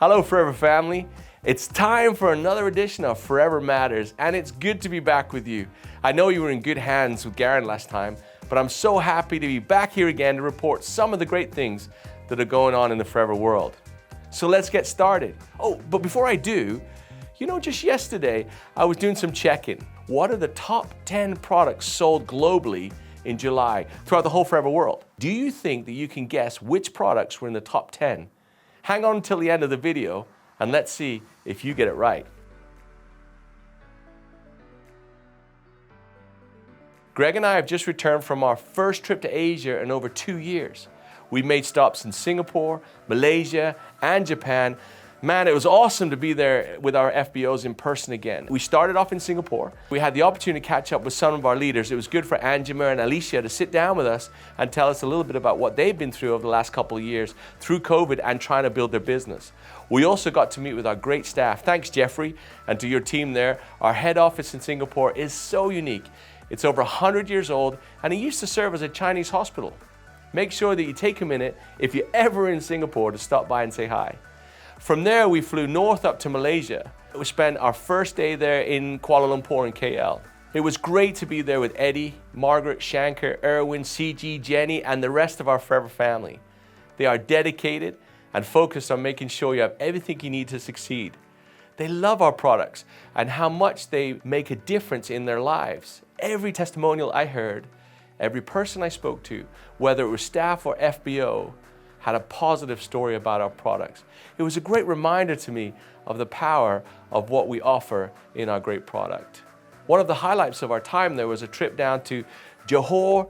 Hello Forever family. It's time for another edition of Forever Matters, and it's good to be back with you. I know you were in good hands with Garen last time, but I'm so happy to be back here again to report some of the great things that are going on in the Forever world. So let's get started. Oh, but before I do, just yesterday I was doing some checking. What are the top 10 products sold globally in July throughout the whole Forever world? Do you think that you can guess which products were in the top 10? Hang on until the end of the video and let's see if you get it right. Greg and I have just returned from our first trip to Asia in over 2 years. We made stops in Singapore, Malaysia, and Japan. Man, it was awesome to be there with our FBOs in person again. We started off in Singapore. We had the opportunity to catch up with some of our leaders. It was good for Anjima and Alicia to sit down with us and tell us a little bit about what they've been through over the last couple of years through COVID and trying to build their business. We also got to meet with our great staff. Thanks, Jeffrey, and to your team there. Our head office in Singapore is so unique. It's over 100 years old, and it used to serve as a Chinese hospital. Make sure that you take a minute, if you're ever in Singapore, to stop by and say hi. From there, we flew north up to Malaysia. We spent our first day there in Kuala Lumpur and KL. It was great to be there with Eddie, Margaret, Shankar, Erwin, CG, Jenny, and the rest of our Forever family. They are dedicated and focused on making sure you have everything you need to succeed. They love our products and how much they make a difference in their lives. Every testimonial I heard, every person I spoke to, whether it was staff or FBO, had a positive story about our products. It was a great reminder to me of the power of what we offer in our great product. One of the highlights of our time there was a trip down to Johor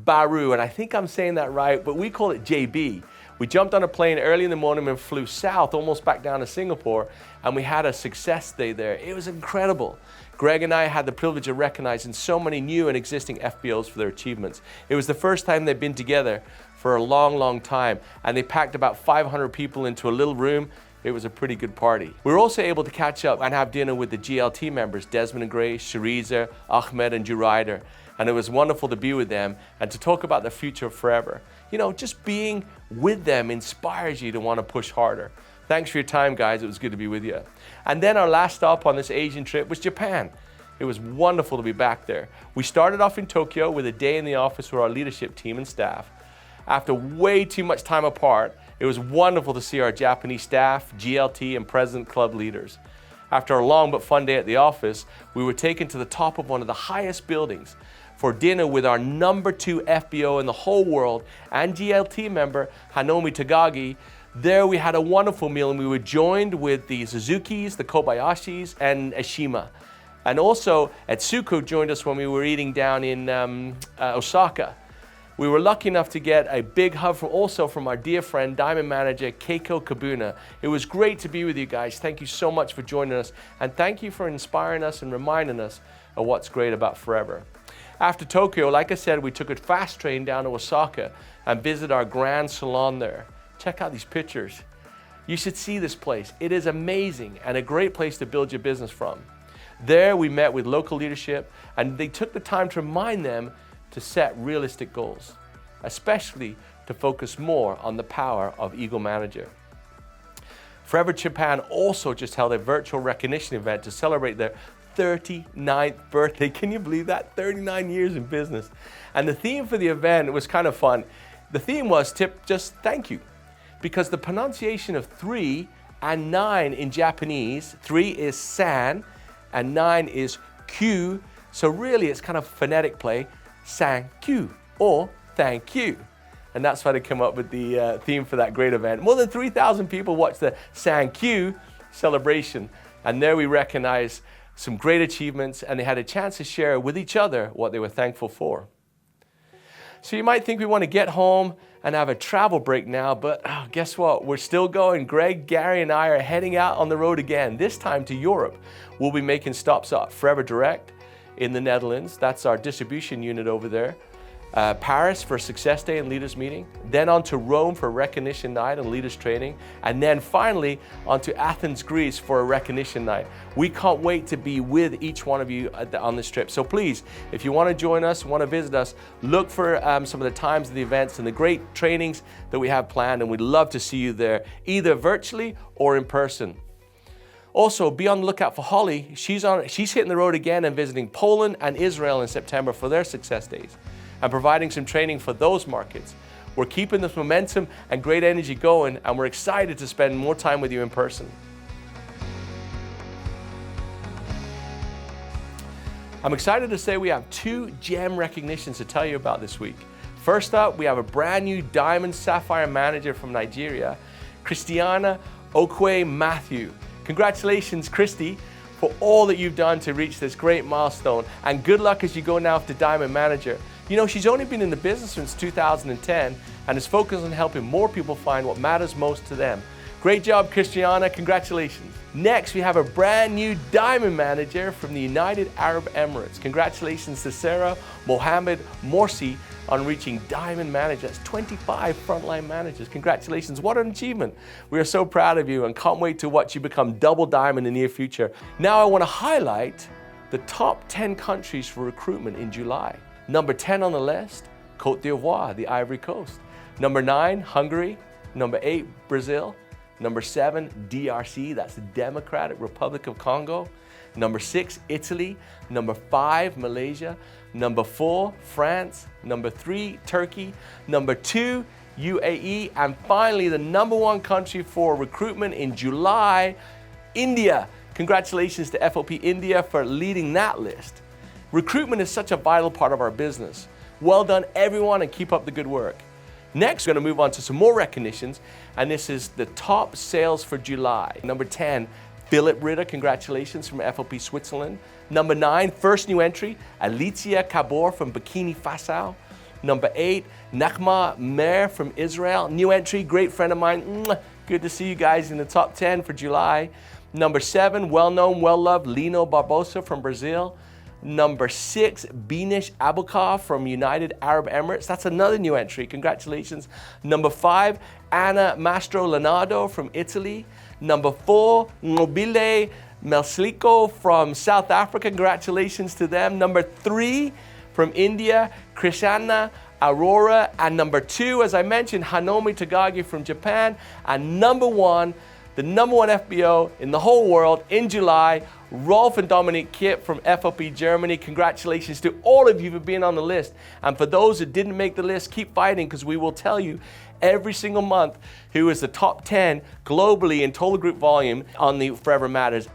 Bahru, and I think I'm saying that right, but we call it JB. We jumped on a plane early in the morning and flew south, almost back down to Singapore, and we had a success day there. It was incredible. Greg and I had the privilege of recognizing so many new and existing FBOs for their achievements. It was the first time they'd been together for a long, long time, and they packed about 500 people into a little room. It was a pretty good party. We were also able to catch up and have dinner with the GLT members, Desmond and Grace, Shariza, Ahmed, and Juraider. And it was wonderful to be with them and to talk about the future of Forever. Just being with them inspires you to want to push harder. Thanks for your time, guys. It was good to be with you. And then our last stop on this Asian trip was Japan. It was wonderful to be back there. We started off in Tokyo with a day in the office with our leadership team and staff. After way too much time apart, it was wonderful to see our Japanese staff, GLT, and President Club leaders. After a long but fun day at the office, we were taken to the top of one of the highest buildings for dinner with our number 2 FBO in the whole world and GLT member Hanomi Tagagi. There we had a wonderful meal and we were joined with the Suzukis, the Kobayashis, and Ashima. And also Etsuko joined us when we were eating down in Osaka. We were lucky enough to get a big hug from our dear friend, Diamond Manager Keiko Kabuna. It was great to be with you guys. Thank you so much for joining us, and thank you for inspiring us and reminding us of what's great about Forever. After Tokyo, like I said, we took a fast train down to Osaka and visited our grand salon there. Check out these pictures. You should see this place. It is amazing and a great place to build your business from. There we met with local leadership, and they took the time to remind them to set realistic goals, especially to focus more on the power of Eagle Manager. Forever Japan also just held a virtual recognition event to celebrate their 39th birthday. Can you believe that? 39 years in business. And the theme for the event was kind of fun. The theme was just thank you, because the pronunciation of 3 and 9 in Japanese, 3 is san and 9 is kyu. So really it's kind of phonetic play. Thank you or thank you. And that's why they come up with the theme for that great event. More than 3,000 people watched the thank you celebration. And there we recognize some great achievements, and they had a chance to share with each other what they were thankful for. So you might think we want to get home and have a travel break now, but guess what? We're still going. Greg, Gary, and I are heading out on the road again, this time to Europe. We'll be making stops at Forever Direct in the Netherlands. That's our distribution unit over there. Paris for Success Day and Leaders Meeting, then on to Rome for Recognition Night and Leaders Training, and then finally on to Athens, Greece for a Recognition Night. We can't wait to be with each one of you on this trip. So please, if you want to join us, want to visit us, look for some of the times of the events and the great trainings that we have planned, and we'd love to see you there, either virtually or in person. Also, be on the lookout for Holly. She's hitting the road again and visiting Poland and Israel in September for their Success Days, and providing some training for those markets. We're keeping this momentum and great energy going, and we're excited to spend more time with you in person. I'm excited to say we have 2 gem recognitions to tell you about this week. First up, we have a brand new Diamond Sapphire Manager from Nigeria, Christiana Okwe Matthew. Congratulations, Christy, for all that you've done to reach this great milestone, and good luck as you go now to Diamond Manager. You know, she's only been in the business since 2010 and is focused on helping more people find what matters most to them. Great job, Christiana. Congratulations. Next, we have a brand new Diamond Manager from the United Arab Emirates. Congratulations to Sarah Mohammed Morsi on reaching Diamond Manager. That's 25 frontline managers. Congratulations. What an achievement. We are so proud of you and can't wait to watch you become double diamond in the near future. Now I want to highlight the top 10 countries for recruitment in July. Number 10 on the list, Côte d'Ivoire, the Ivory Coast. Number 9, Hungary. Number 8, Brazil. Number 7, DRC, that's the Democratic Republic of Congo. Number 6, Italy. Number 5, Malaysia. Number 4, France. Number 3, Turkey. Number 2, UAE. And finally, the number 1 country for recruitment in July, India. Congratulations to FOP India for leading that list. Recruitment is such a vital part of our business. Well done, everyone, and keep up the good work. Next, we're going to move on to some more recognitions, and this is the top sales for July. Number 10, Philip Ritter, congratulations, from FOP Switzerland. Number 9, first new entry, Alicia Kabor from Burkina Faso. Number 8, Nakhma Mer from Israel, new entry, great friend of mine. Good to see you guys in the top 10 for July. Number 7, well-known, well-loved, Lino Barbosa from Brazil. Number 6, Binish Abukar from United Arab Emirates. That's another new entry. Congratulations. Number 5, Anna Mastro Leonardo from Italy. Number 4, Nobile Melsliko from South Africa. Congratulations to them. Number 3, from India, Krishana Aurora. And number 2, as I mentioned, Hanomi Tagagi from Japan. And number 1, the number 1 FBO in the whole world in July, Rolf and Dominique Kipp from FOP Germany. Congratulations to all of you for being on the list. And for those that didn't make the list, keep fighting, because we will tell you every single month who is the top 10 globally in total group volume on the Forever Matters.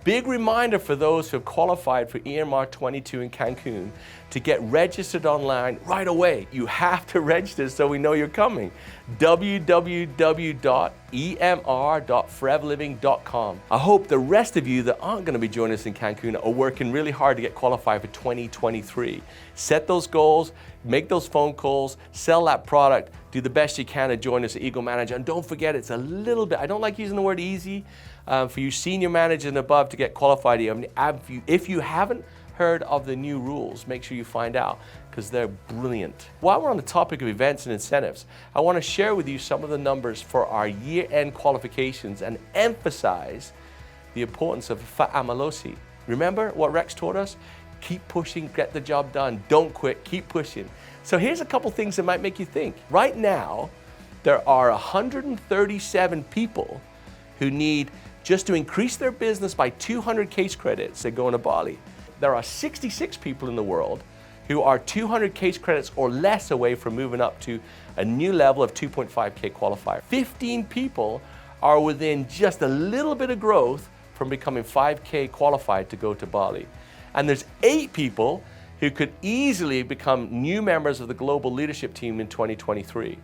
Big reminder for those who have qualified for EMR 22 in Cancun to get registered online right away. You have to register so we know you're coming. www.emr.forevliving.com. I hope the rest of you that aren't going to be joining us in Cancun are working really hard to get qualified for 2023. Set those goals, make those phone calls, sell that product, do the best you can to join us at Eagle Manager. And don't forget, it's a little bit, I don't like using the word easy, for you senior managers and above to get qualified. If you haven't heard of the new rules, make sure you find out, because they're brilliant. While we're on the topic of events and incentives, I want to share with you some of the numbers for our year-end qualifications and emphasize the importance of Fa'amalosi. Remember what Rex taught us? Keep pushing, get the job done. Don't quit, keep pushing. So here's a couple things that might make you think. Right now, there are 137 people who need just to increase their business by 200 case credits that go into Bali. There are 66 people in the world who are 200 case credits or less away from moving up to a new level of 2.5K qualifier. 15 people are within just a little bit of growth from becoming 5K qualified to go to Bali. And there's 8 people who could easily become new members of the global leadership team in 2023.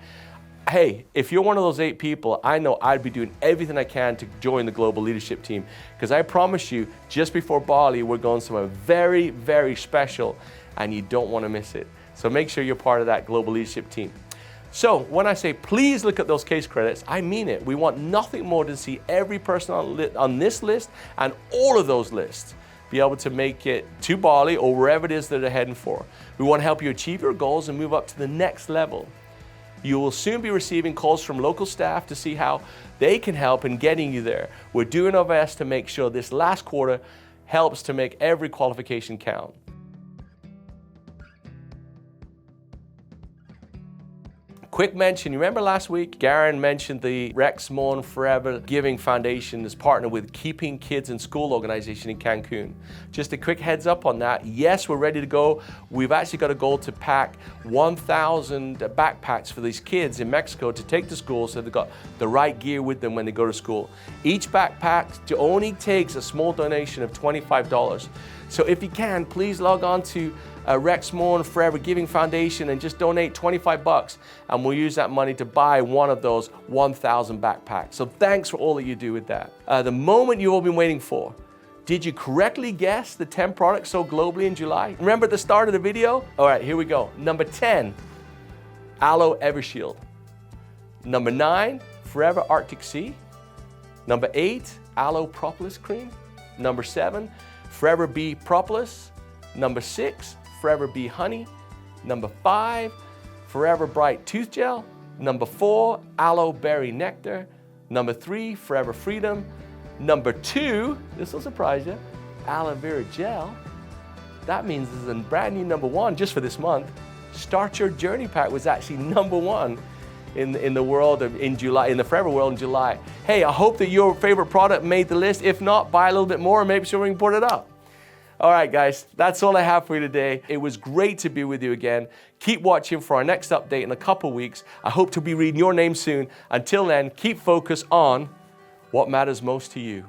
Hey, if you're one of those 8 people, I know I'd be doing everything I can to join the global leadership team, because I promise you, just before Bali, we're going somewhere very, very special, and you don't want to miss it. So make sure you're part of that global leadership team. So when I say please look at those case credits, I mean it. We want nothing more than to see every person on this list and all of those lists be able to make it to Bali or wherever it is that they're heading for. We want to help you achieve your goals and move up to the next level. You will soon be receiving calls from local staff to see how they can help in getting you there. We're doing our best to make sure this last quarter helps to make every qualification count. Quick mention, you remember last week, Garen mentioned the Rex Mon Forever Giving Foundation is partnered with Keeping Kids in School organization in Cancun. Just a quick heads up on that. Yes, we're ready to go. We've actually got a goal to pack 1,000 backpacks for these kids in Mexico to take to school so they've got the right gear with them when they go to school. Each backpack only takes a small donation of $25. So if you can, please log on to Rex Mon Forever Giving Foundation and just donate $25, and we'll use that money to buy one of those 1,000 backpacks. So thanks for all that you do with that. The moment you've all been waiting for. Did you correctly guess the 10 products sold globally in July? Remember at the start of the video? All right, here we go. Number 10, Aloe Evershield. Number 9, Forever Arctic Sea. Number 8, Aloe Propolis Cream. Number 7, Forever Bee Propolis. Number 6, Forever Bee Honey. Number 5, Forever Bright Tooth Gel. Number 4, Aloe Berry Nectar. Number 3, Forever Freedom. Number 2, this will surprise you, Aloe Vera Gel. That means this is a brand new number 1 just for this month. Start Your Journey Pack was actually number 1 in the world in July, in the Forever world in July. Hey, I hope that your favorite product made the list. If not, buy a little bit more and maybe sure we can put it up. All right, guys, that's all I have for you today. It was great to be with you again. Keep watching for our next update in a couple weeks. I hope to be reading your name soon. Until then, keep focused on what matters most to you.